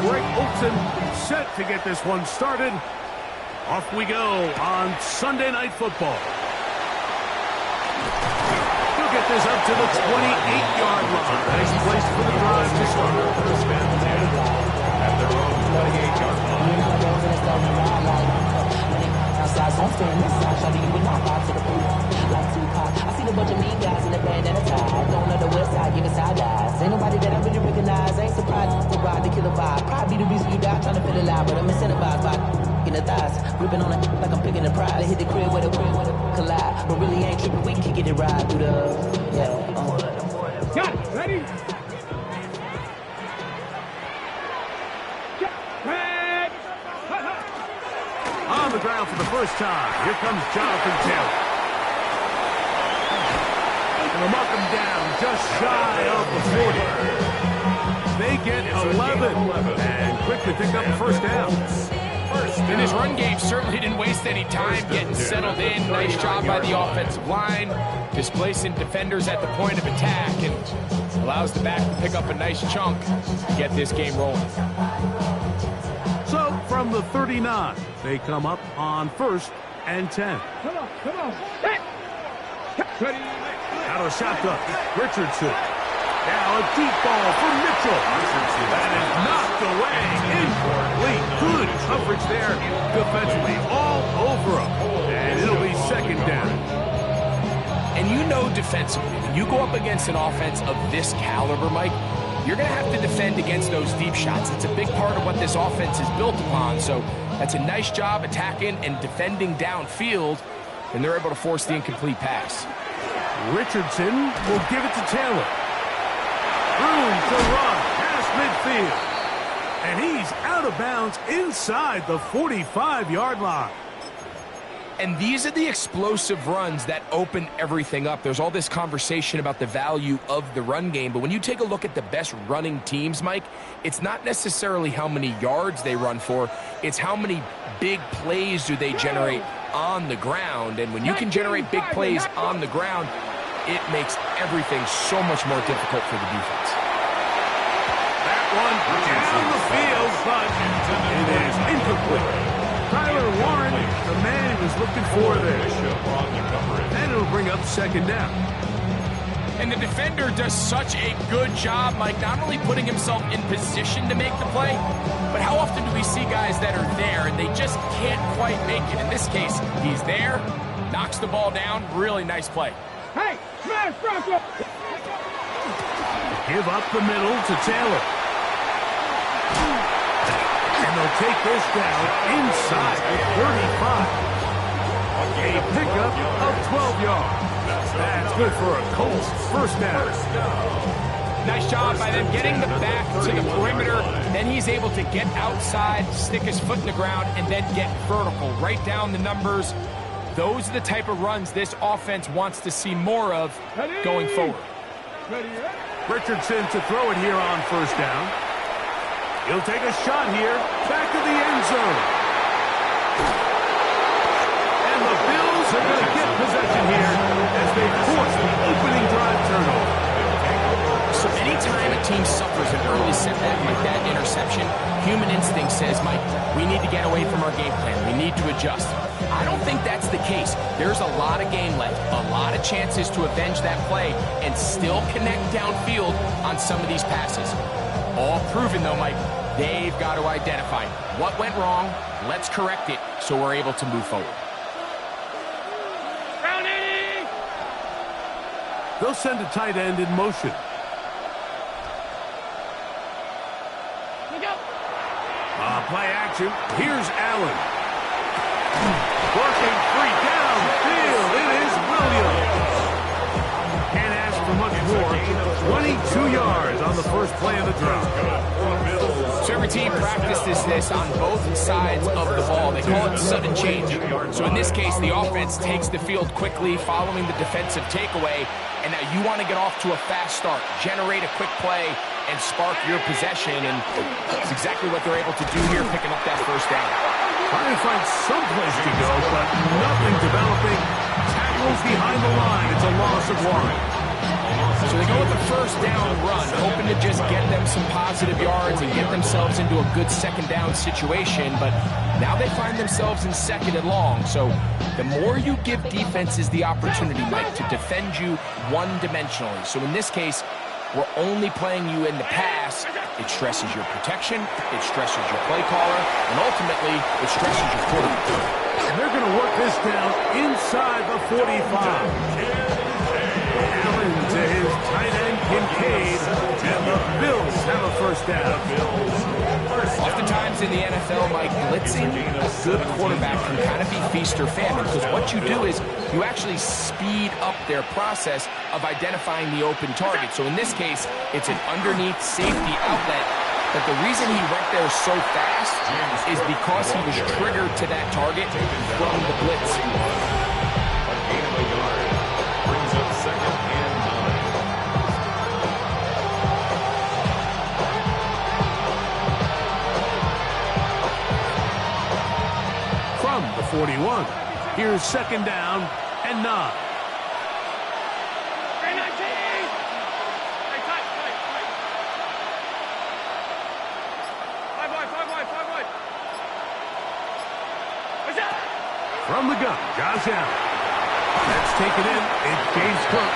Greg Olson set to get this one started. Off we go on Sunday Night Football. He'll get this up to the 28-yard line. Nice place for the drive to start. First and 10 at their own 28-yard line. Outside, so I'm staying inside. Shawty, you would not vibe to the pool. Like Tupac, I see a bunch of mean guys in the band and a tie. Don't know the west side, giving side eyes. Ain't nobody that I really recognize. Ain't surprised to ride the killer vibe. Probably the reason you die trying to feel alive, but I'm incentivized by in the thighs. Ripping on it like I'm picking a prize. Hit the crib with a collide, but really ain't tripping. We can get it right through the Got it. Ready? On the ground for the first time. Here comes Jonathan Taylor. And they'll mark him down just shy of the 40. They get 11 and quickly pick up the first down. And his run game certainly didn't waste any time getting settled in. Nice job by the offensive line, displacing defenders at the point of attack, and allows the back to pick up a nice chunk to get this game rolling. So from the 39, they come up on 1st and 10. Come on. Hey. Ready. Out of shotgun, Richardson. Now a deep ball for Mitchell. That is knocked away. Incomplete. Good coverage there defensively. All over him. And it'll be second down. And you know defensively, when you go up against an offense of this caliber, Mike, you're going to have to defend against those deep shots. It's a big part of what this offense is built upon. So that's a nice job attacking and defending downfield, and they're able to force the incomplete pass. Richardson will give it to Taylor. Room to run past midfield. And he's out of bounds inside the 45-yard line. And these are the explosive runs that open everything up. There's all this conversation about the value of the run game, but when you take a look at the best running teams, Mike, it's not necessarily how many yards they run for, it's how many big plays do they generate on the ground. And when you can generate big plays on the ground, it makes everything so much more difficult for the defense. That one down the field, but it is incomplete. Tyler Warren, the man he was looking for there. And it'll bring up second down. And the defender does such a good job, Mike, not only putting himself in position to make the play, but how often do we see guys that are there and they just can't quite make it? In this case, he's there, knocks the ball down, really nice play. Hey, smash Bronco! Give up the middle to Taylor. And they'll take this down inside the 35. A pickup of 12 yards. That's good for a Colts first down. Nice job by them getting the back to the perimeter. Then he's able to get outside, stick his foot in the ground, and then get vertical. Right down the numbers. Those are the type of runs this offense wants to see more of going forward. Richardson to throw it here on first down. He'll take a shot here, back to the end zone. And the Bills are going to get possession here as they force the opening drive turnover. So anytime a team suffers an early setback like that interception, human instinct says, Mike, we need to get away from our game plan. We need to adjust. I don't think that's the case. There's a lot of game left, a lot of chances to avenge that play and still connect downfield on some of these passes. All proven, though, Mike, they've got to identify what went wrong, let's correct it so we're able to move forward. They'll send a tight end in motion. Play action. Here's Allen. Working free downfield. It is Williams. Can't ask for much more. 22 yards on the first play of the drive. So every team practices this on both sides of the ball. They call it sudden change. So in this case, the offense takes the field quickly following the defensive takeaway. And now you want to get off to a fast start, generate a quick play, and spark your possession. And that's exactly what they're able to do here, picking up that first down. Trying to find some place to go, but nothing developing. Tackles behind the line. It's a loss of one. So they go with the first down run, hoping to just get them some positive yards and get themselves into a good second down situation, but now they find themselves in second and long. So the more you give defenses the opportunity, Mike, to defend you one-dimensionally. So in this case, we're only playing you in the pass. It stresses your protection, it stresses your play caller, and ultimately, it stresses your quarterback. And they're going to work this down inside the 45. Allen to his tight end, Kincaid, and the Bills have a first down. Oftentimes in the NFL, Mike, blitzing a good quarterback can kind of be feast or famine, because what you do is you actually speed up their process of identifying the open target. So in this case, it's an underneath safety outlet. But the reason he went there so fast is because he was triggered to that target from the blitz. A gain of a yard brings up second and 9. From the 41, here's second down and 9. From the gun, Josh Allen. That's taken in. It gains Cook.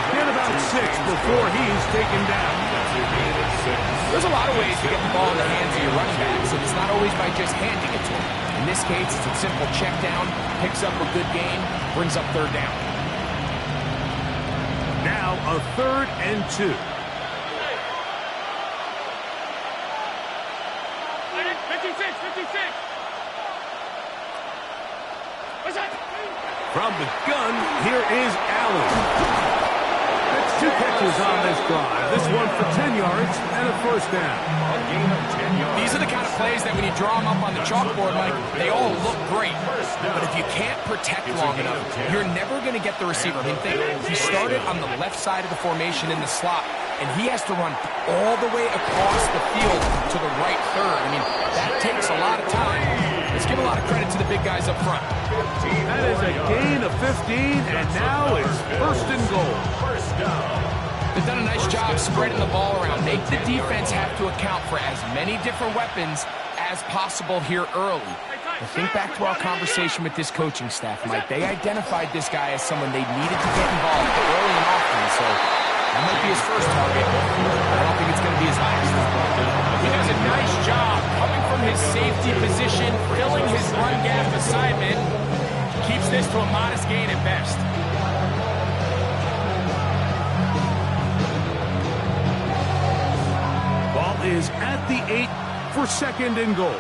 Get about 6 before he's taken down. There's a lot of ways to get the ball in the hands of your running backs, and it's not always by just handing it to him. In this case, it's a simple check down, picks up a good gain, brings up third down. Now a 3rd and 2. From the gun, here is Allen. That's 2 catches on this drive. This one for 10 yards and a first down. A gain of 10 yards. These are the kind of plays that when you draw them up on the chalkboard, Mike, they all look great. But if you can't protect long enough, you're never going to get the receiver. I mean, think, he started on the left side of the formation in the slot, and he has to run all the way across the field to the right third. I mean, that takes a lot of time. Let's give a lot of credit to the big guys up front. That is a gain of 15, and now it's 1st and goal. They've done a nice job spreading the ball around. Make the defense have to account for as many different weapons as possible here early. But think back to our conversation with this coaching staff, Mike. They identified this guy as someone they needed to get involved early and often, so that might be his first target. I don't think it's going to be his last. He does a nice job coming from his safety position, filling his run gap assignment. Keeps this to a modest gain at best. Ball is at the 8 for 2nd and goal.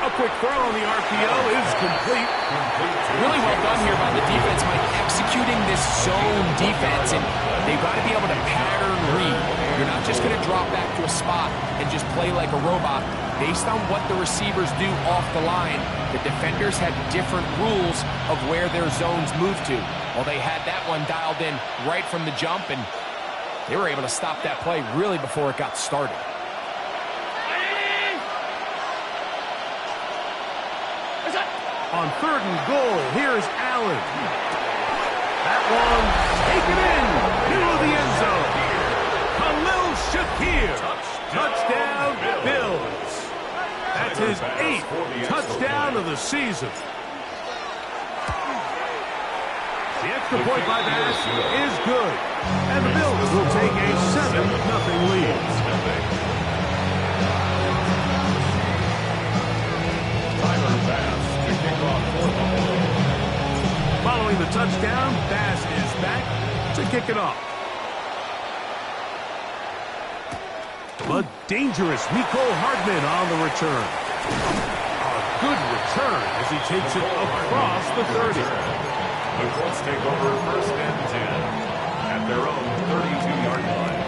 A quick throw on the RPO is complete. Really well done here by the defense, Mike, executing this zone defense, and they've got to be able to pattern read. You're not just going to drop back to a spot and just play like a robot. Based on what the receivers do off the line, the defenders had different rules of where their zones move to. Well, they had that one dialed in right from the jump, and they were able to stop that play really before it got started. On 3rd and goal, here's Allen. That one taken in, middle of the end zone. Khalil Shakir, touchdown Bills. That's his 8th touchdown of the season. The extra point by Bass is good, and the Bills will take a 7-0 lead. Following the touchdown, Bass is back to kick it off. A dangerous Mecole Hardman on the return. A good return as he takes it across the 30. The Colts take over 1st and 10 at their own 32-yard line.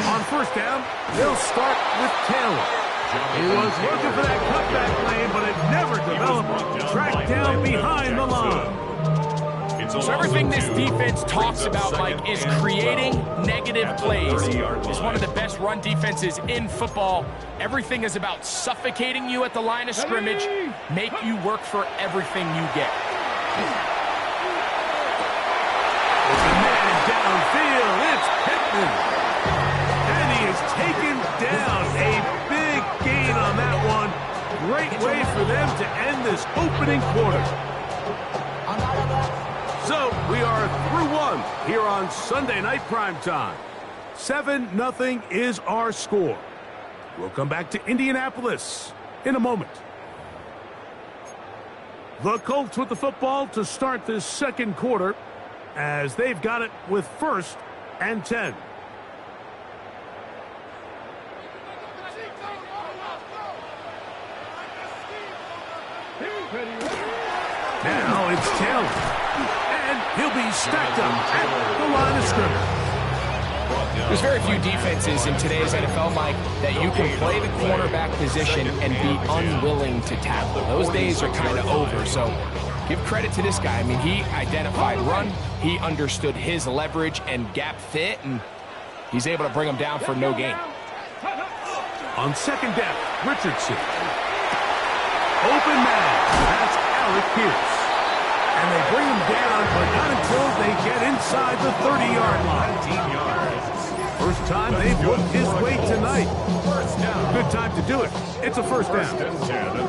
On 1st down, they'll start with Taylor. He was looking for that cutback lane, but it never developed. Tracked down behind the line. So everything this defense talks about, Mike, is creating negative plays. It's one of the best run defenses in football. Everything is about suffocating you at the line of scrimmage, make you work for everything you get. The man is downfield. It's Pittman. And he is taken down. A big gain on that one. Great way for them to end this opening quarter. So we are through one here on Sunday Night Primetime. 7-0 is our score. We'll come back to Indianapolis in a moment. The Colts with the football to start this second quarter as they've got it with 1st and 10. Now it's Taylor. And he'll be stacked up at the line of scrimmage. There's very few defenses in today's NFL, Mike, that you can play the cornerback position and be unwilling to tackle. Those days are kind of over, so give credit to this guy. I mean, he identified run, he understood his leverage and gap fit, and he's able to bring him down for no gain. On second down, Richardson. Open man. That's Alec Pierce. And they bring him down, but not until they get inside the 30-yard line. 19 yards. First time they've looked his way tonight. Good time to do it. It's a first down.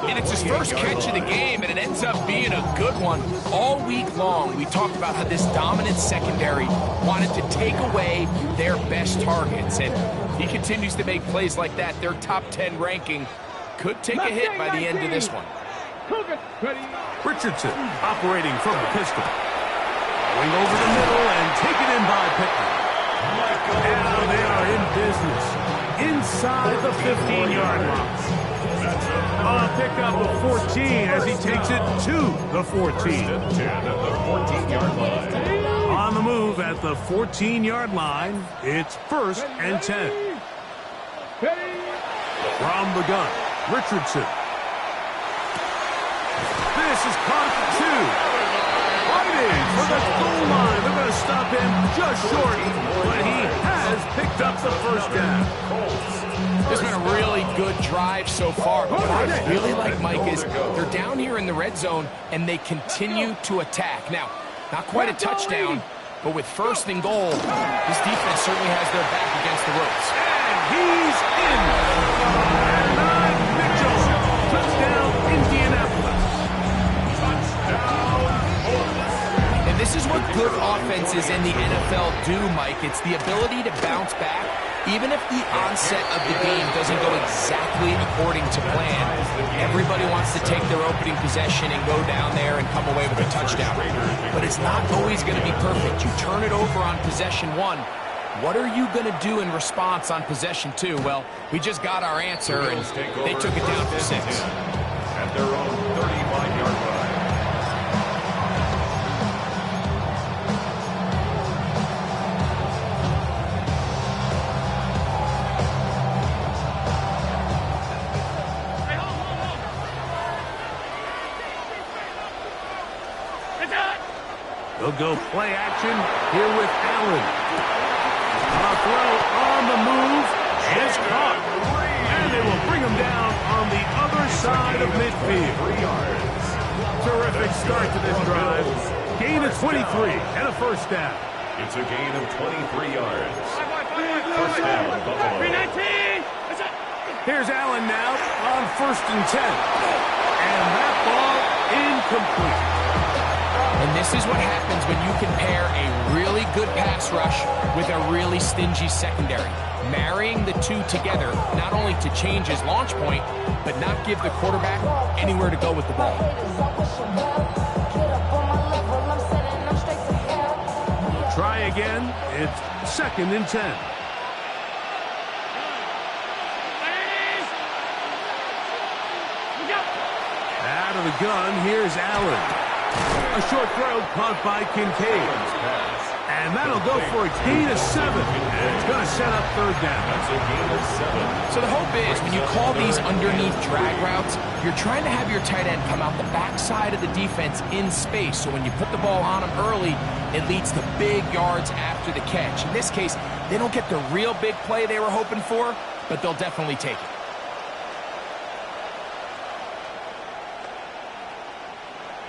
And it's his first catch of the game, and it ends up being a good one. All week long, we talked about how this dominant secondary wanted to take away their best targets, and he continues to make plays like that. Their top 10 ranking could take a hit by the end of this one. Richardson operating from the pistol. Going over the middle and taken in by Pittman. Now they are in business inside the 15-yard line. A pickup of 14 as he takes it to the 14. On the move at the 14-yard line, it's 1st and 10. From the gun, Richardson. This is caught at 2. Fighting for the goal line. They're going to stop him just short, but he has picked up the first down. This has been a really good drive so far. What I really like, Mike, is they're down here in the red zone, and they continue to attack. Now, not quite a touchdown, but with 1st and goal, this defense certainly has their back against the ropes. And he's in. And Mitchell. Touchdown, Indianapolis. And this is what good offenses in the NFL do, Mike. It's the ability to bounce back, even if the onset of the game doesn't go exactly according to plan. Everybody wants to take their opening possession and go down there and come away with a touchdown. But it's not always going to be perfect. You turn it over on possession 1. What are you going to do in response on possession 2? Well, we just got our answer, and they took it down for 6. At their own 35-yard line. They'll go play action here with Allen. A throw on the move is caught. And they will bring him down on the other side of midfield. 3 yards. Terrific start to this drive. Gain of 23 and a first down. It's a gain of 23 yards. First down, Buffalo. Here's Allen now on 1st and 10. And that ball incomplete. And this is what happens when you can pair a really good pass rush with a really stingy secondary. Marrying the two together, not only to change his launch point, but not give the quarterback anywhere to go with the ball. Try again. It's 2nd and 10. Out of the gun, here's Allen. A short throw caught by Kincaid. And that'll go for a gain of 7. And it's going to set up third down. That's a gain of 7. So the hope is when you call these underneath drag routes, you're trying to have your tight end come out the backside of the defense in space. So when you put the ball on him early, it leads to big yards after the catch. In this case, they don't get the real big play they were hoping for, but they'll definitely take it.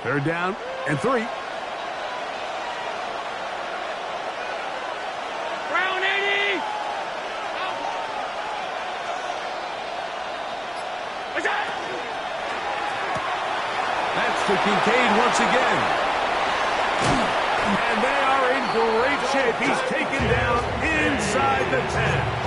Third down and 3. To Kincaid once again. And they are in great shape. He's taken down inside the 10.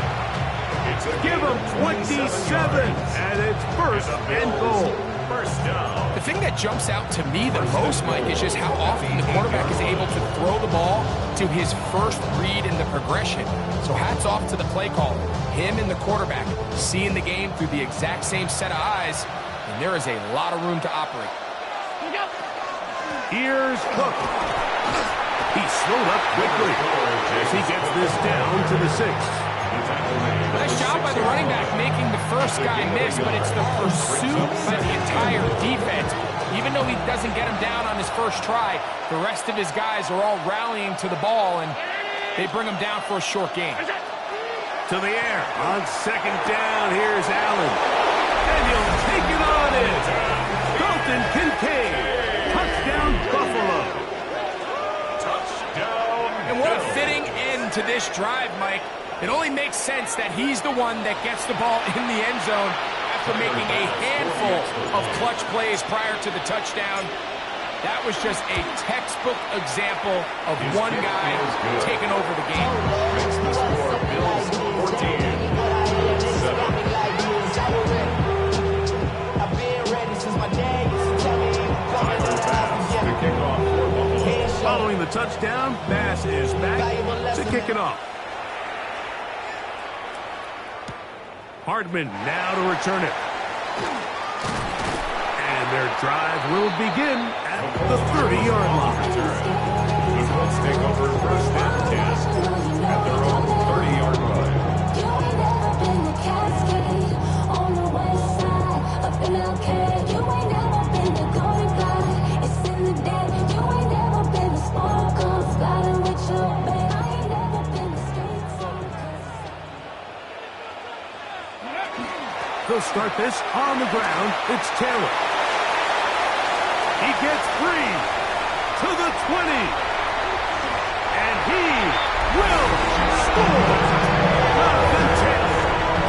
Give him 27, and it's first and goal. First down. The thing that jumps out to me the most, Mike, is just how often the quarterback is able to throw the ball to his first read in the progression. So hats off to the play caller. Him and the quarterback seeing the game through the exact same set of eyes, and there is a lot of room to operate. Here's Cook. He slowed up quickly as he gets this down to the 6. Nice job by the running back making the first guy miss, but it's the pursuit by the entire defense. Even though he doesn't get him down on his first try, the rest of his guys are all rallying to the ball, and they bring him down for a short gain. To the air. On second down, here's Allen. And he'll take it on in. Dalton Kincaid. Touchdown, Buffalo. Touchdown. And what a fitting end to this drive, Mike. It only makes sense that he's the one that gets the ball in the end zone after making a handful of clutch plays prior to the touchdown. That was just a textbook example of one guy taking over the game. Makes the score Bills 14. Following the touchdown, Bass is back to kick it off. Hardman now to return it. And their drive will begin at the 30-yard line. The Colts take over first and 10 at their own 30-yard line. They'll start this on the ground. It's Taylor. He gets free to the 20. And he will score. Jonathan Taylor.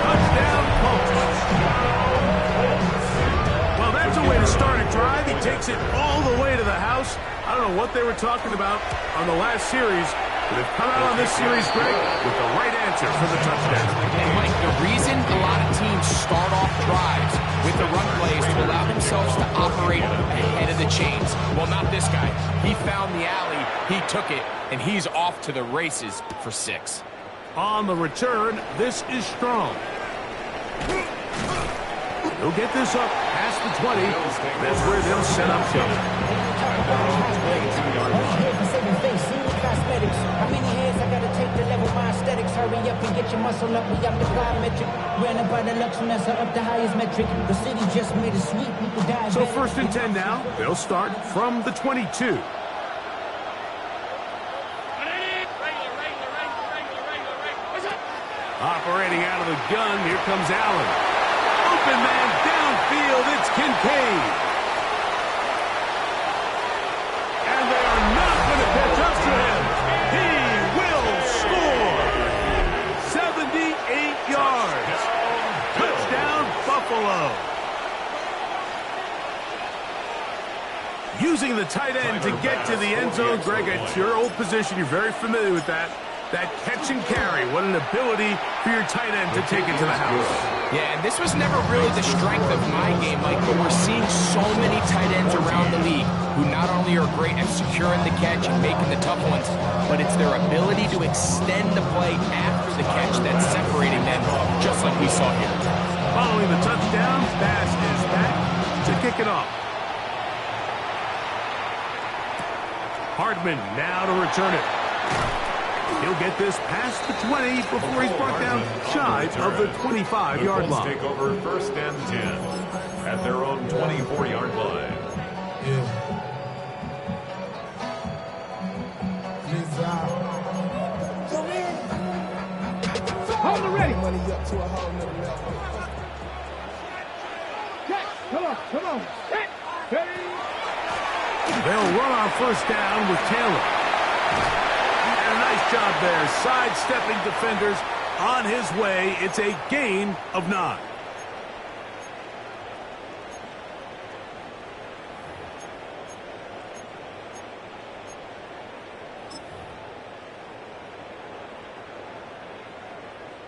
Touchdown, Colts. Well, that's a way to start a drive. He takes it all the way to the house. I don't know what they were talking about on the last series, but they've come out on this series, Greg, with the right answer for the touchdown. And Mike, the reason a lot of teams start off drives with the run plays to allow themselves to operate ahead of the chains. Well, not this guy. He found the alley, he took it, and he's off to the races for 6. On the return, this is Strong. He'll get this up past the 20. That's where they'll set up shop. How many hands I gotta take to level my aesthetics? Hurry up and get your muscle up. We got the biometric. Ran up by the Lux and that's up the highest metric. The city just made it sweet. We could die. So first and 10 now. They'll start from the 22. Operating out of the gun, here comes Allen. Open man downfield, it's Kincaid. And they are not going to catch up to him. He will score. 78 yards. Touchdown, Buffalo. Using the tight end to get to the end zone, Greg, it's your old position. You're very familiar with that. That catch and carry, what an ability for your tight end to take it to the house. Yeah, and this was never really the strength of my game, Mike, but we're seeing so many tight ends around the league who not only are great at securing the catch and making the tough ones, but it's their ability to extend the play after the catch that's separating them, just like we saw here. Following the touchdown, Bass is back to kick it off. Hardman now to return it. He'll get this past the 20 before he's brought down shy of the 25-yard line. Take over 1st and 10 at their own 24-yard line. Hold it ready. Come on. Ready. They'll run on 1st down with Taylor. And a nice job there, sidestepping defenders on his way. It's a gain of 9.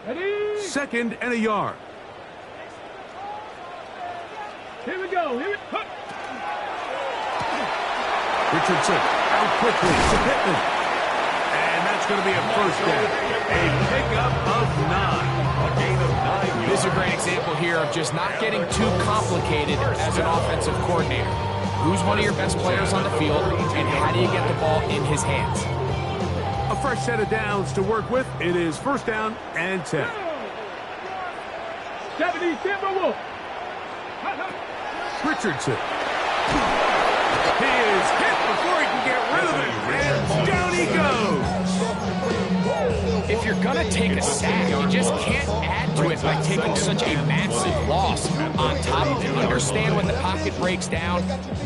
Ready. 2nd and a yard. Here we go. Richardson out quickly to Pittman. And that's going to be a 1st down. A pickup of 9. A gain of 9. This is a great example here of just not getting too complicated as an offensive coordinator. Who's one of your best players on the field, and how do you get the ball in his hands? A fresh set of downs to work with. It is 1st down and 10. 70 Timberwolves. Richardson. He is hit before he can get rid of it. And down he goes. If you're going to take a sack, you just can't add to it by taking such a massive loss on top of it. Understand when the pocket breaks down,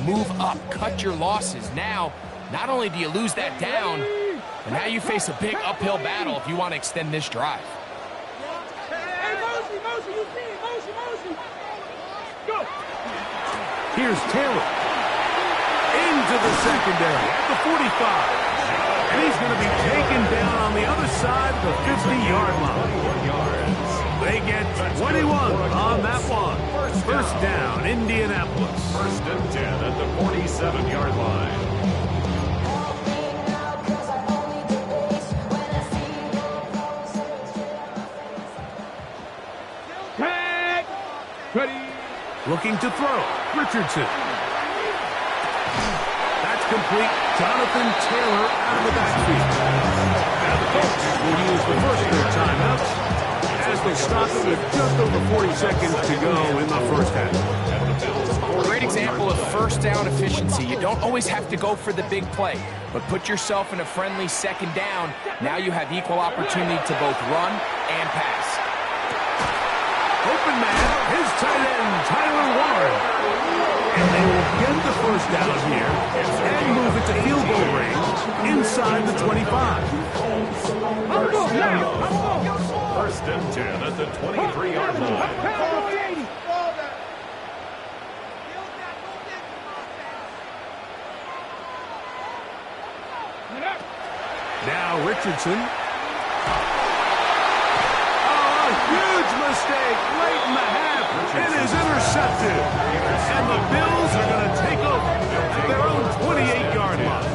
move up, cut your losses. Now, not only do you lose that down, but now you face a big uphill battle if you want to extend this drive. Motion. Go. Here's Taylor. Into the secondary at the 45. And he's going to be taken down on the other side of the 50-yard line. They get 21 on that one. 1st down, Indianapolis. 1st and 10 at the 47-yard line. Ready. Looking to throw. Richardson. That's complete. Jonathan Taylor out of the backfield. Now the Colts will use the first of their timeouts as they stop it with just over 40 seconds to go in the 1st half. Great example of 1st down efficiency. You don't always have to go for the big play, but put yourself in a friendly 2nd down. Now you have equal opportunity to both run and pass. Open man, his tight end, Tyler Warren. And they will get the 1st down here and move it to field goal range inside the 25. 1st and 10 at the 23-yard line. Now Richardson. Huge mistake late in the half. It is intercepted. And the Bills are going to take over at their own 28-yard line.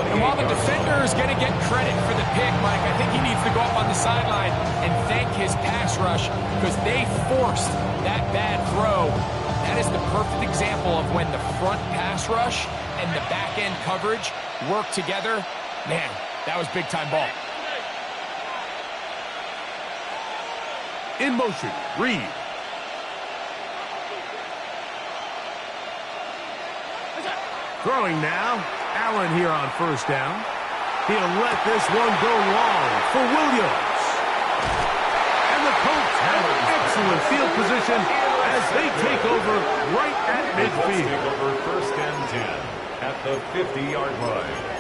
And while the defender is going to get credit for the pick, Mike, I think he needs to go up on the sideline and thank his pass rush because they forced that bad throw. That is the perfect example of when the front pass rush and the back-end coverage work together. Man, that was big-time ball. In motion, Reed. Throwing now. Allen here on 1st down. He'll let this one go long for Williams. And the Colts have excellent field position as they take over right at midfield. Take over 1st and 10 at the 50-yard line.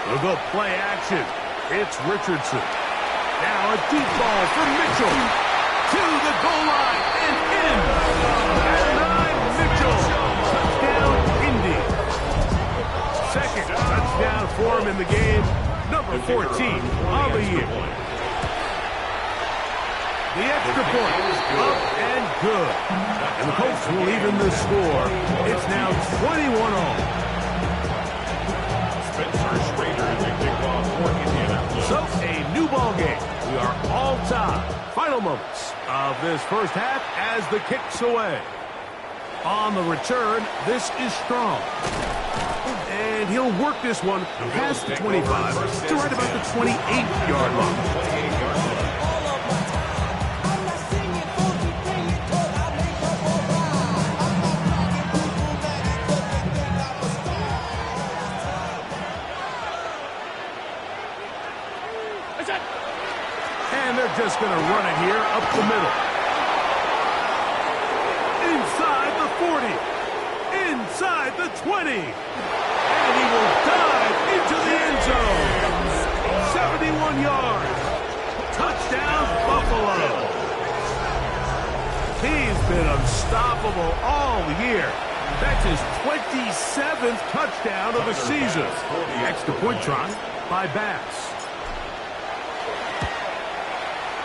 We'll go play action. It's Richardson. Now a deep ball for Mitchell. To the goal line and in. At 9, Mitchell. Touchdown, Indy. 2nd touchdown for him in the game. Number 14 on the year. The extra point. Up and good. And the Colts will even the score. It's now 21-all. We are all tied. Final moments of this first half as the kick's away. On the return, this is Strong. And he'll work this one past the 25 to right about the 28-yard line. And they're just going to run it here up the middle. Inside the 40. Inside the 20. And he will dive into the end zone. 71 yards. Touchdown, Buffalo. He's been unstoppable all year. That's his 27th touchdown of the season. Extra point try by Bass.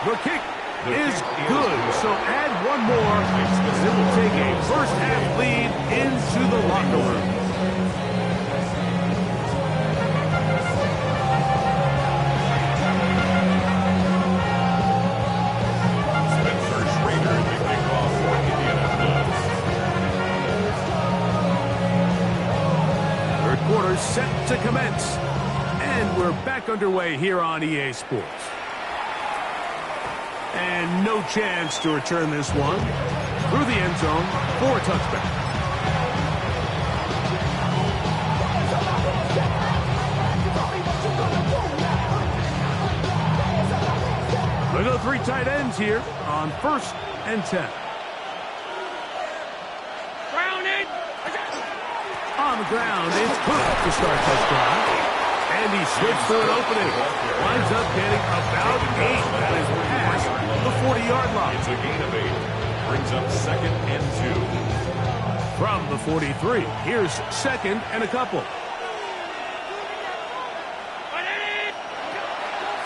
The kick is good, so add one more. It will take a first-half lead into the locker room. Spencer Schrader, the kickoff for Indianapolis. Third quarter set to commence. And we're back underway here on EA Sports. And no chance to return this one. Through the end zone for a touchback. They go three tight ends here on 1st and 10. On the ground, it's Cook to start this drive. And he slips through an opening. Winds up getting about 8. That is past the 40-yard line. It's a gain of 8. Brings up 2nd and 2. From the 43, here's 2nd and a couple.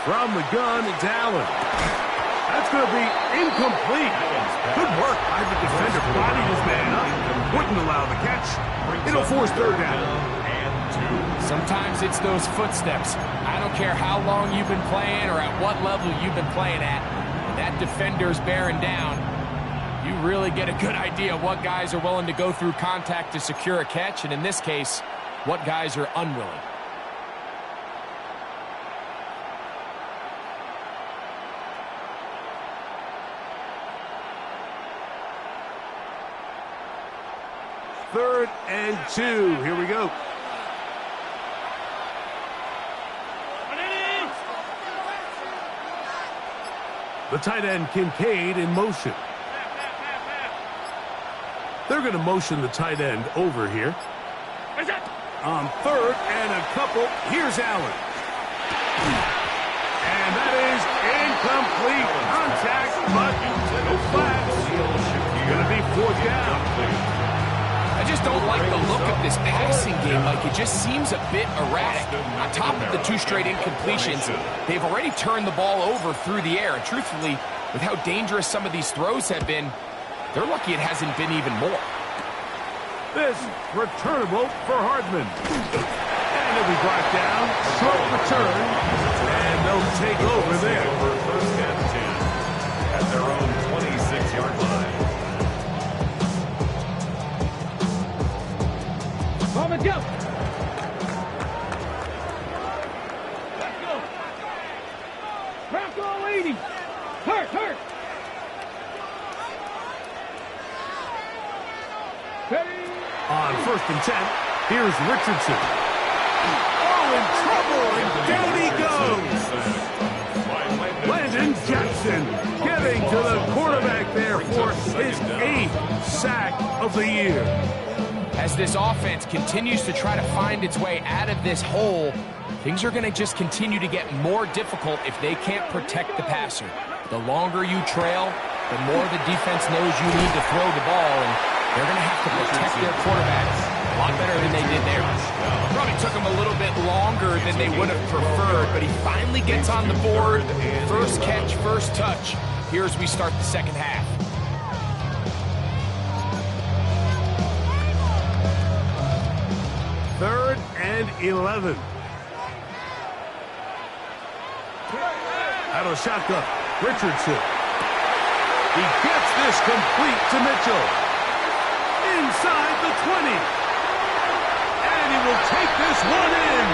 From the gun, it's Allen. That's going to be incomplete. Good work by the defender. Bodied his man up. Wouldn't allow the catch. It'll force 3rd down. Sometimes it's those footsteps. I don't care how long you've been playing or at what level you've been playing at. When that defender's bearing down, you really get a good idea of what guys are willing to go through contact to secure a catch, and in this case, what guys are unwilling. Third and 2. Here we go. The tight end, Kincaid, in motion. They're going to motion the tight end over here. On 3rd and a couple, here's Allen. And that is incomplete. Contact, but no flags. Going to be 4th down. I just don't like the look of this passing game. Like, it just seems a bit erratic. On top of the 2 straight incompletions, they've already turned the ball over through the air. And truthfully, with how dangerous some of these throws have been, they're lucky it hasn't been even more. This returnable for Hardman. And it'll be brought down. Short return. And they'll take over there. 1st and 10 at their own 26-yard line. Let's go. Let's go. Bronco 80. Hurt. Ready. On 1st and 10, here's Richardson. Oh, in trouble, and down he goes. Landon Jackson getting to the quarterback there for his 8th sack of the year. As this offense continues to try to find its way out of this hole, things are going to just continue to get more difficult if they can't protect the passer. The longer you trail, the more the defense knows you need to throw the ball, and they're going to have to protect their quarterback a lot better than they did there. Probably took them a little bit longer than they would have preferred, but he finally gets on the board. First catch, first touch. Here as we start the 2nd half. 3rd and 11. That'll a shotgun. Richardson. He gets this complete to Mitchell. Inside the 20. And he will take this one in.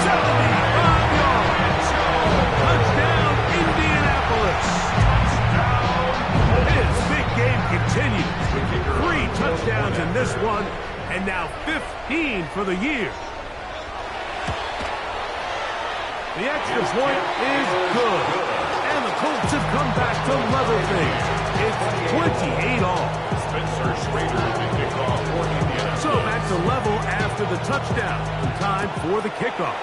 75 yards. Touchdown, Indianapolis. His big game continues. 3 touchdowns in this one, and now 15 for the year. The extra point is good. And the Colts have come back to level things. It's 28 all. Spencer Schrader to kick off for Indiana. So back to level after the touchdown. Time for the kickoff.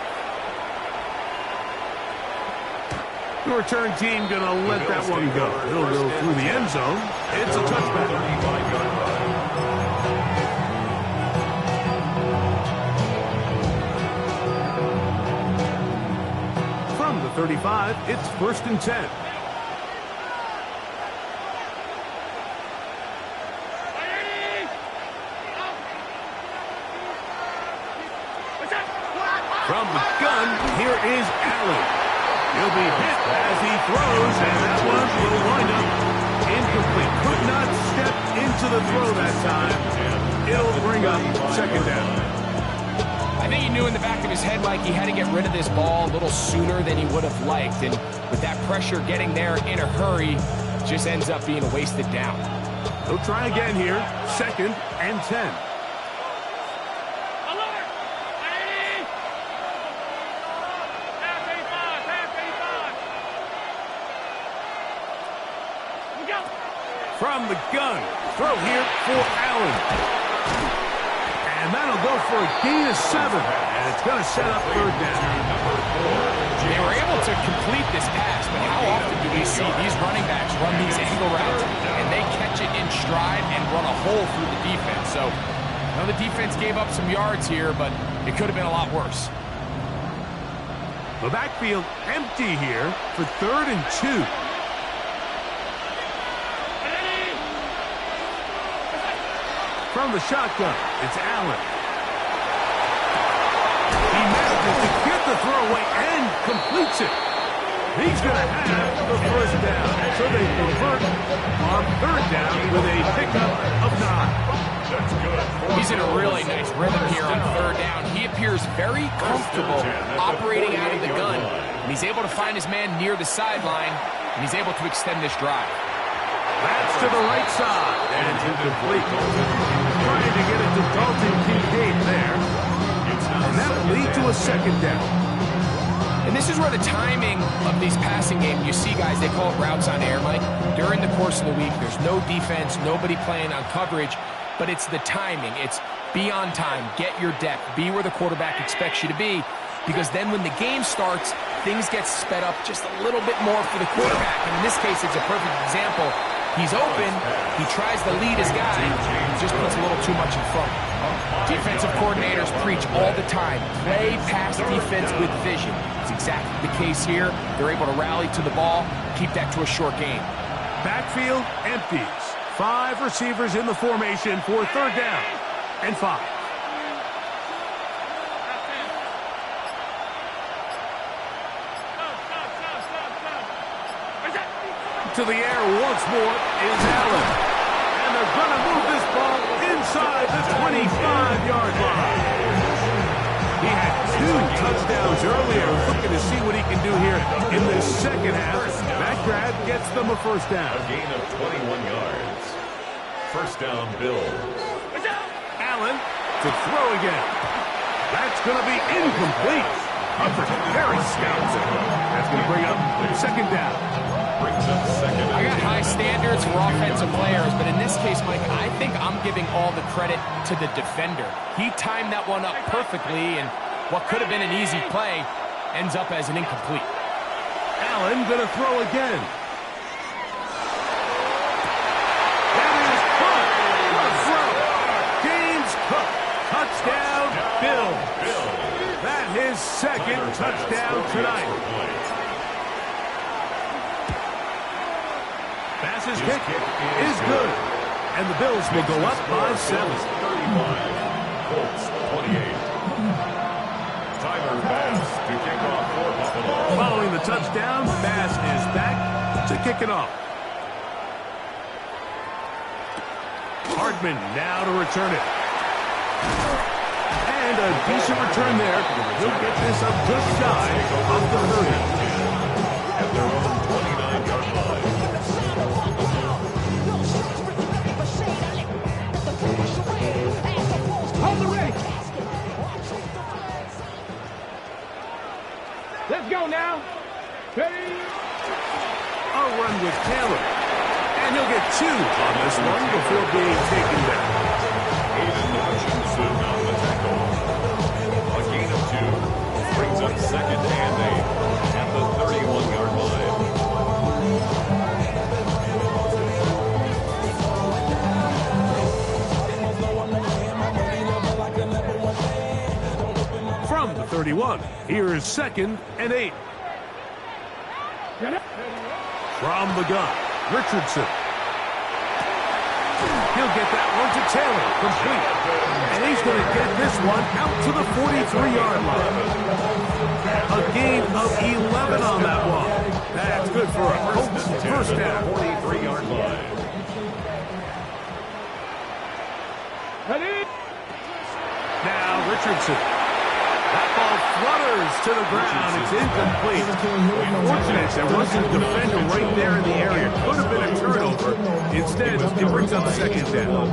The return team going to let that one go. He'll go through the end zone. It's a touchback. 35-yard line. From the 35, it's 1st and 10. From the gun, here is Allen. He'll be hit as he throws, and that one will wind up incomplete. Could not step into the throw that time. It'll bring up 2nd down. I think he knew in the back of his head like he had to get rid of this ball a little sooner than he would have liked. And with that pressure getting there in a hurry, just ends up being a wasted down. He'll try again here. 2nd and 10. From the gun, throw here for Allen. And that'll go for a gain of 7. And it's going to set up 3rd down. They were able to complete this pass, but how often do we see these running backs run these angle routes and they catch it in stride and run a hole through the defense? So, I know the defense gave up some yards here, but it could have been a lot worse. The backfield empty here for 3rd and 2. From the shotgun, it's Allen. He manages to get the throw away and completes it. He's going to have the 1st down. So they convert on 3rd down with a pickup of 9. That's good. He's in a really nice rhythm here on 3rd down. He appears very comfortable operating out of the gun. And he's able to find his man near the sideline, and he's able to extend this drive. That's to the right side, and it's incomplete. Trying to get it to Dalton Kincaid there. And that will lead to a 2nd down. And this is where the timing of these passing games, you see guys, they call it routes on air, Mike. During the course of the week, there's no defense, nobody playing on coverage, but it's the timing. It's be on time, get your depth, be where the quarterback expects you to be, because then when the game starts, things get sped up just a little bit more for the quarterback. And in this case, it's a perfect example. He's open, he tries to lead his guy, he just puts a little too much in front. Defensive coordinators preach all the time, play pass defense with vision. It's exactly the case here. They're able to rally to the ball, keep that to a short game. Backfield empties. 5 receivers in the formation for 3rd down and 5. To the air once more is Allen. And they're going to move this ball inside the 25-yard line. He had 2 touchdowns earlier. Looking to see what he can do here in this 2nd half. That grab gets them a 1st down. A gain of 21 yards. 1st down, Bills. Allen to throw again. That's going to be incomplete. Hubbard, very scouts it. That's going to bring up 2nd down. Brings up 2nd. I got high standards for offensive players, but in this case, Mike, I think I'm giving all the credit to the defender. He timed that one up perfectly, and what could have been an easy play ends up as an incomplete. Allen going to throw again. That is caught. What a throw. James Cook. Touchdown, Bills. That his 2nd touchdown tonight. Pass's kick is good. And the Bills will go up by 7. 35. Colts 28. Tyler Bass to kick off for Buffalo. Following the touchdown, pass is back to kick it off. Hardman now to return it. And a decent return there. He'll get this up just shy of the 30. At their own 29-yard line. Hold the race. Let's go now. Ready? A run with Taylor. And he'll get 2 on this one before being taken down. Aiden Hutchinson on the tackle. A gain of 2 brings up 2nd and 8 at the 31-yard line. From the 31, here is 2nd and 8. From the gun, Richardson. He'll get that one to Taylor, complete. And he's going to get this one out to the 43-yard line. A gain of 11 on that one. That's good for a Colts first down. 43-yard line. Ready? Now Richardson. That ball flutters to the ground. It's incomplete. Unfortunate there wasn't a defender right there in the area. Could have been a turnover. Instead, it brings up 2nd down.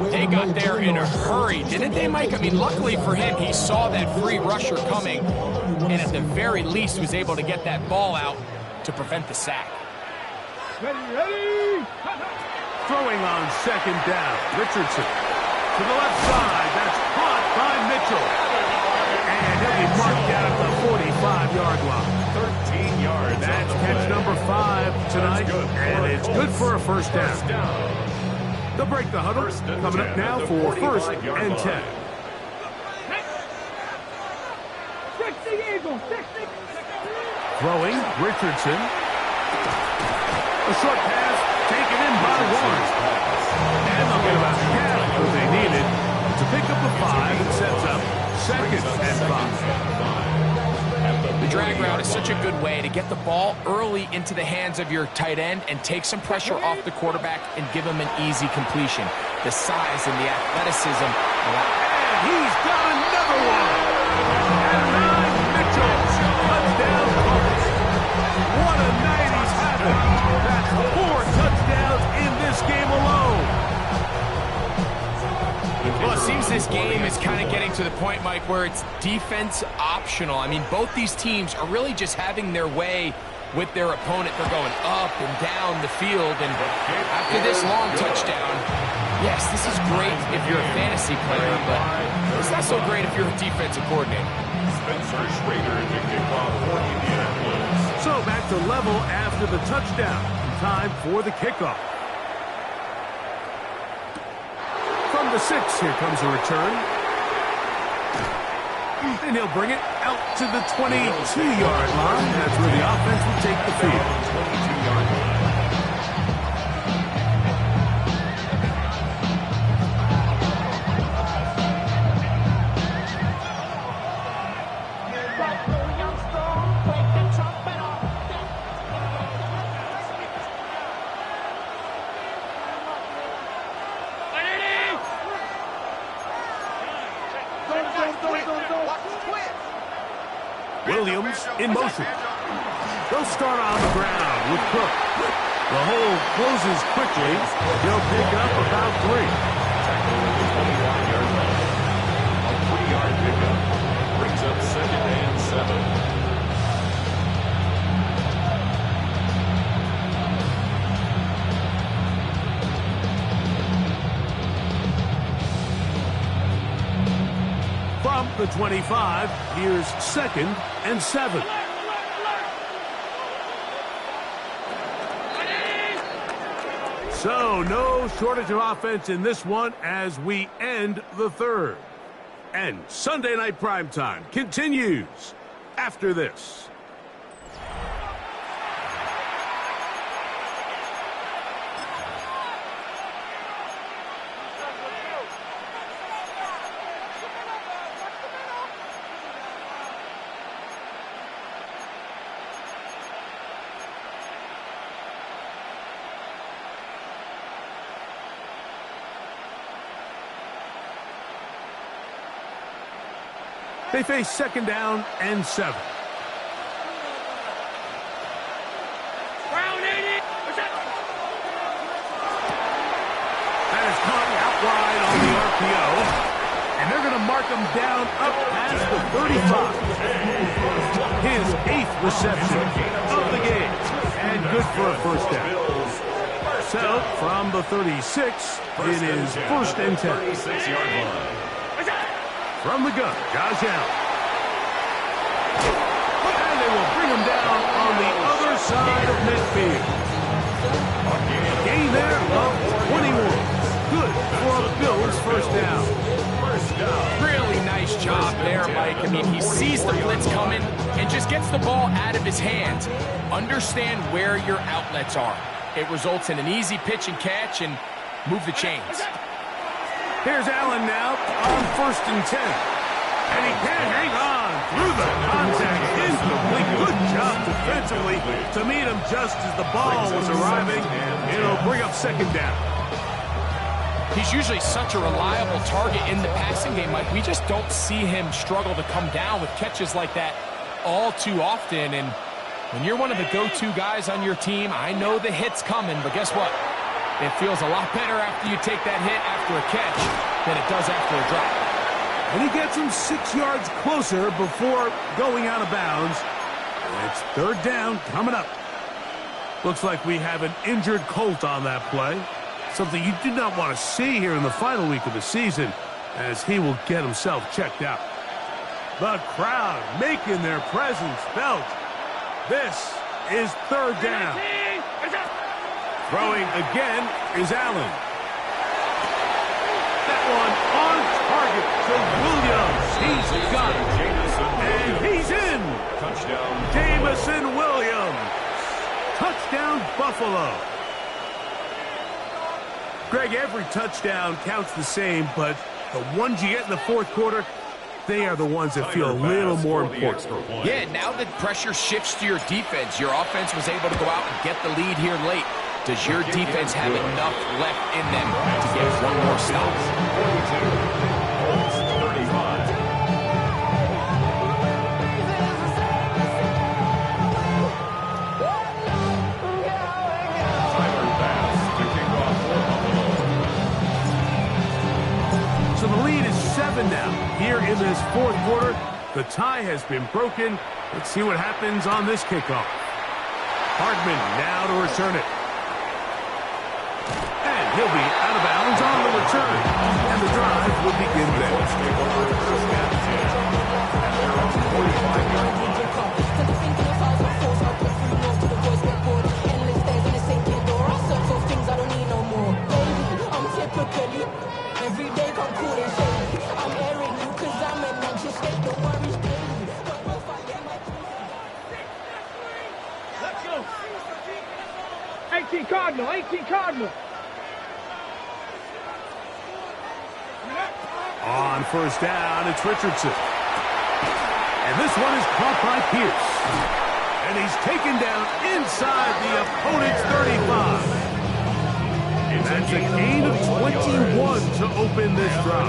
They got there in a hurry, didn't they, Mike? I mean, luckily for him, he saw that free rusher coming, and at the very least was able to get that ball out to prevent the sack. Ready? Throwing on 2nd down. Richardson to the left side. That's caught by Mitchell. And he'll be marked down at the 45-yard line. 13 yards. That's catch number 5 tonight, and it's good for a first down. They'll break the huddle. Coming up now for 1st and 10. Throwing, Richardson. A short pass taken in by Warren. And they'll get about half what they needed to pick up a 5 and sets up 2nd and 5. The drag route is such a good way to get the ball early into the hands of your tight end and take some pressure off the quarterback and give him an easy completion. The size and the athleticism. And he's got another one. And Mitchell, touchdown Colts. What a night he's having. That's 4 touchdowns in this game alone. Well, it seems this game is kind of getting to the point, Mike, where it's defense optional. I mean, both these teams are really just having their way with their opponent. They're going up and down the field, and after this long touchdown, yes, this is great if you're a fantasy player, but it's not so great if you're a defensive coordinator. Spencer Schrader to kick off for Indianapolis. So back to level after the touchdown. Time for the kickoff. From the 6, here comes a return. And he'll bring it out to the 22-yard line. That's where the offense will take the field. 22-yard line. Williams in motion. They'll start on the ground with Cook. The hole closes quickly. They'll pick up about 3. Tackle at the 25-yard line. A 3-yard pickup brings up 2nd and 7. From the 25, here's 2nd and 7. So no shortage of offense in this one as we end the 3rd. And Sunday Night Primetime continues after this. They face second down and 7. That is caught out wide on the RPO. And they're going to mark him down up past the 35. His 8th reception of the game. And good for a first down. So, from the 36, it is 1st and 10. 36-yard line. From the gun, Josh Allen. And they will bring him down on the other side of midfield. A gain there of 21. Good for a Bills first down. Really nice job there, Mike. I mean, he sees the blitz coming and just gets the ball out of his hands. Understand where your outlets are. It results in an easy pitch and catch and move the chains. Here's Allen now on 1st and 10. And he can't hang on through the contact. Incomplete. Good job defensively to meet him just as the ball was arriving. It'll bring up second down. He's usually such a reliable target in the passing game, Mike. We just don't see him struggle to come down with catches like that all too often. And when you're one of the go-to guys on your team, I know the hit's coming, but guess what? It feels a lot better after you take that hit after a catch than it does after a drop. And he gets him 6 yards closer before going out of bounds. It's 3rd down coming up. Looks like we have an injured Colt on that play. Something you do not want to see here in the final week of the season, as he will get himself checked out. The crowd making their presence felt. This is 3rd down. Throwing again is Allen. That one on target to Williams. He's got it. And he's in. Touchdown. Jamison Williams. Touchdown, Buffalo. Greg, every touchdown counts the same, but the ones you get in the 4th quarter, they are the ones that feel a little more important. Yeah, now that pressure shifts to your defense, your offense was able to go out and get the lead here late. Does your defense have enough left in them to get one more stop? 35. So the lead is 7 now. Here in this 4th quarter, the tie has been broken. Let's see what happens on this kickoff. Hardman now to return it. And he'll be out of bounds on the return. And the drive will begin there. Every day come cool and shady. I'm airing you cause I'm in that just make the worries daily. Let's go. 18 Cardinal, 18 Cardinal. On 1st down, it's Richardson. And this one is caught by Pierce. And he's taken down inside the opponent's 35. That's a gain of 21 to open this drive.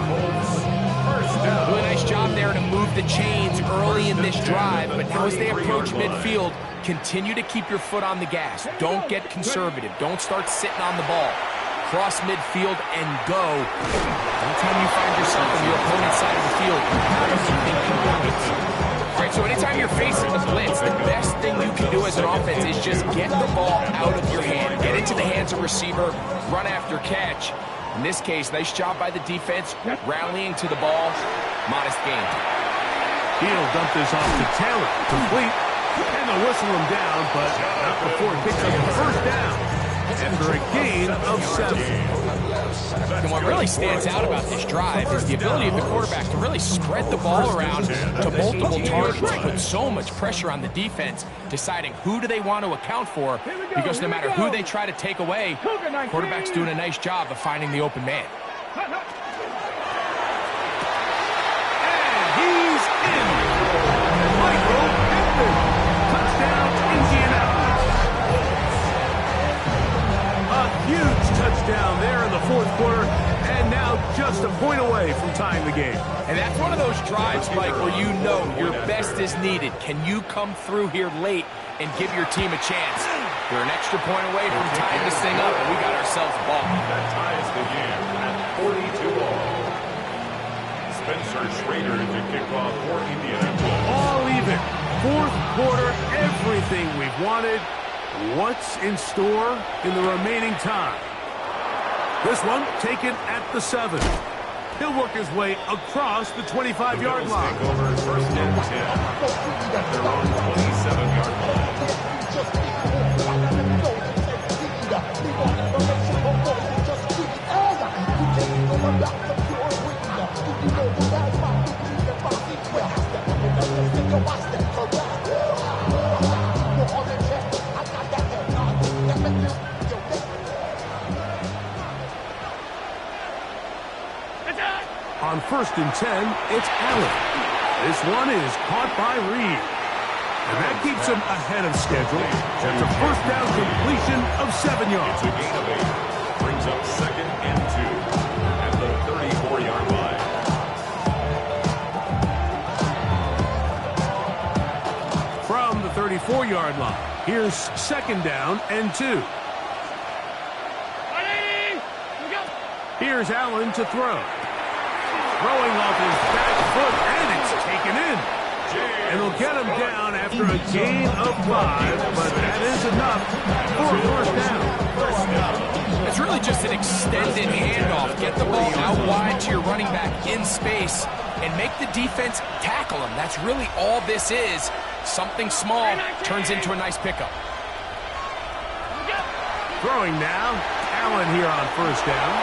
Really nice job there to move the chains early in this drive, but now as they approach midfield, continue to keep your foot on the gas. Don't get conservative. Don't start sitting on the ball. Cross midfield and go. Anytime you find yourself on your opponent's side of the field, all right, so anytime you're facing the blitz, the best thing you can do as an offense is just get the ball out of your hand. Get into the hands of receiver, run after catch. In this case, nice job by the defense, rallying to the ball. Modest gain. He'll dump this off to Taylor. Complete. And they'll whistle him down, but not before he picks up the 1st down. After a gain of 7. And what really stands out about this drive is the ability of the quarterback to really spread the ball around to multiple targets, put so much pressure on the defense, deciding who do they want to account for, because no matter who they try to take away, quarterback's doing a nice job of finding the open man. And he's in. Michael Pittman. Touchdown, Indianapolis. A huge touchdown there in the 4th quarter, and now look just a point away from tying the game. And that's one of those drives, Mike, where you know your best is needed. Can you come through here late and give your team a chance? You're an extra point away from tying this thing up, and we got ourselves a ball. That ties the game at 42 all. Spencer Schrader to kick off for Indianapolis. All even. Fourth quarter, everything we've wanted. What's in store in the remaining time? This one taken at the 7. He'll work his way across the 25-yard line. Take over first and 10 at their own 27-yard line. On first and 10, it's Allen. This one is caught by Reed. And that keeps him ahead of schedule. That's a first down completion of 7 yards. It's a gain of 8. Brings up second and 2 at the 34-yard line. From the 34-yard line, here's second down and 2. Here's Allen to throw. Throwing off his back foot, and it's taken in. And they'll get him down after a gain of 5, but that is enough for a first down. It's really just an extended handoff. Get the ball out wide to your running back in space and make the defense tackle him. That's really all this is. Something small turns into a nice pickup. Throwing now, Allen here on first down.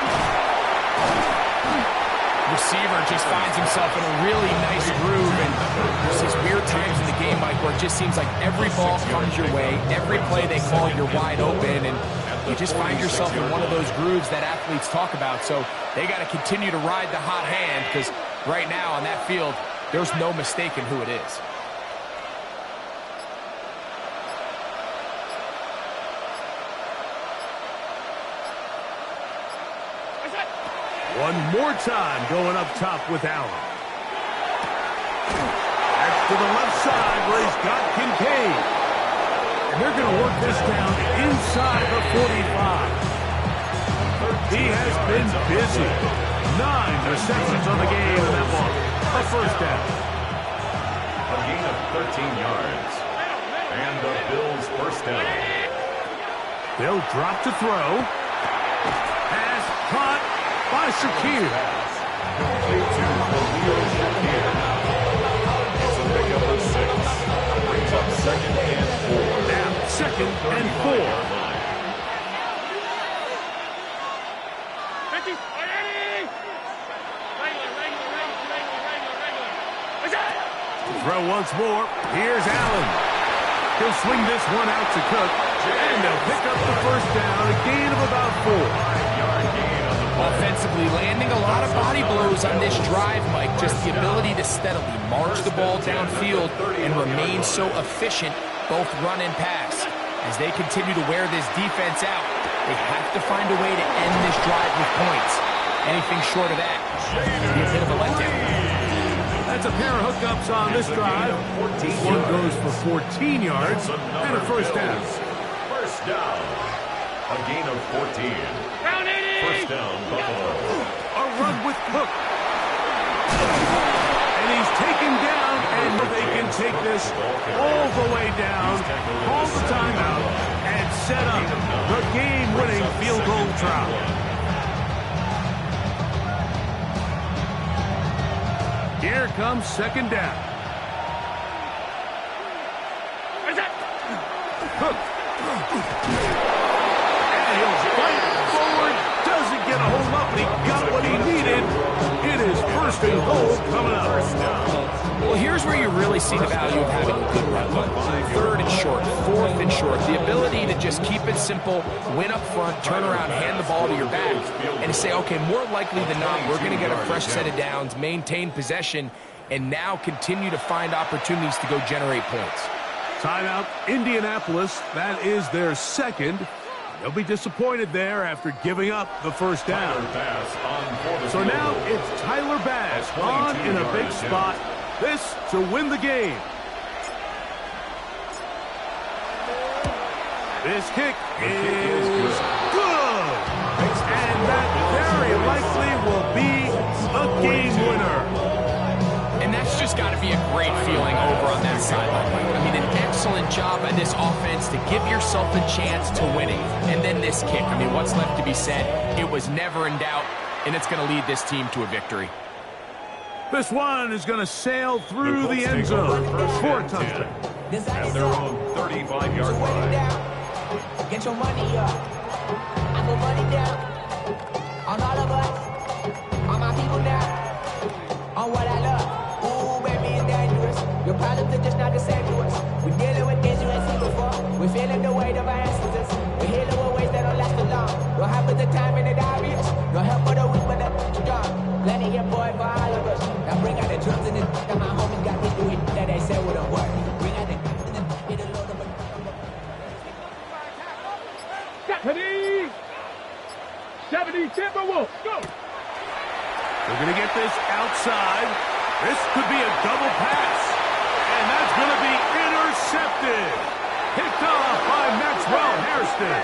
Receiver just finds himself in a really nice groove, and there's these weird times in the game, Mike, where it just seems like every ball comes your way, every play they call, you're wide open, and you just find yourself in one of those grooves that athletes talk about. So they got to continue to ride the hot hand, because right now on that field, there's no mistaking who it is. One more time going up top with Allen. That's to the left side where he's got Kincaid. And they're going to work this down inside the 45. He has been busy. 9 receptions on the game in that one. A first down. A gain of 13 yards. And the Bills first down. They'll drop to throw. Pass caught by Shakir. Complete to Khalil Shakir. It's a pickup of 6. Brings up second and 4. Now, second and 4. Throw once more. Here's Allen. He'll swing this one out to Cook. And they'll pick up the first down. A gain of about 4. 5-yard gain on the play. Offensively, landing a lot of body blows on this drive, Mike. Just the ability to steadily march the ball downfield and remain so efficient, both run and pass. As they continue to wear this defense out, they have to find a way to end this drive with points. Anything short of that would be a bit of a letdown. That's a pair of hookups on this drive. One goes for 14 yards and a first down. First down. A gain of 14. First down, Buffalo. A run with Cook. And he's taken down, and they can take this all the way down, call the timeout, and set up the game-winning field goal try. Here comes second down. Cook. And he'll fight forward. Doesn't get a hold up, but he got what he needed. It is first and goal coming up. Well, here's where you really see the value of having a good run. Third and short, fourth and short. The ability to just keep it simple, win up front, turn around, hand the ball to your back, and to say, okay, more likely than not, we're going to get a fresh set of downs, maintain possession, and now continue to find opportunities to go generate points. Timeout, Indianapolis. That is their second. They'll be disappointed there after giving up the first down. Pass on So now it's Tyler Bass on in a big spot. This to win the game. This kick is good. And that very likely will be a game winner. And that's just got to be a great feeling over on that sideline, Mike. I mean, an excellent job by this offense to give yourself a chance to win it. And then this kick. I mean, what's left to be said? It was never in doubt, and it's going to lead this team to a victory. This one is going to sail through the end zone for a touchdown. At their own 35-yard line. Get your money up. I put money down on all of us, on my people now, on what I love. Ooh, baby, it's dangerous. Your problems are just not the same to us. We're dealing with things you ain't seen before. We're feeling the weight of our ancestors. We're healing with ways that don't last too long. Don't happen the time and the obvious. No help for the weak, but the strong. Plenty of boy for all of us. Now bring out the drums and the that my homies got me doing that they said wouldn't work. Bring out the get a load of a Deputy! 70 Timberwolves, go! They're going to get this outside. This could be a double pass. And that's going to be intercepted. Picked off by Maxwell Hairston.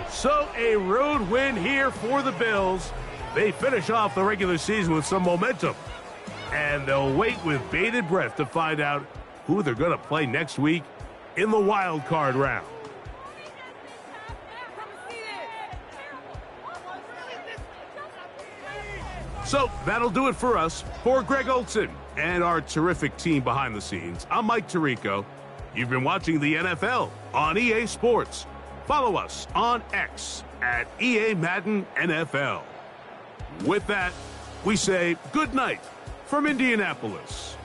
So a road win here for the Bills. They finish off the regular season with some momentum. And they'll wait with bated breath to find out who they're going to play next week in the wild card round. So that'll do it for us. For Greg Olson and our terrific team behind the scenes, I'm Mike Tirico. You've been watching the NFL on EA Sports. Follow us on X at EA Madden NFL. With that, we say good night from Indianapolis.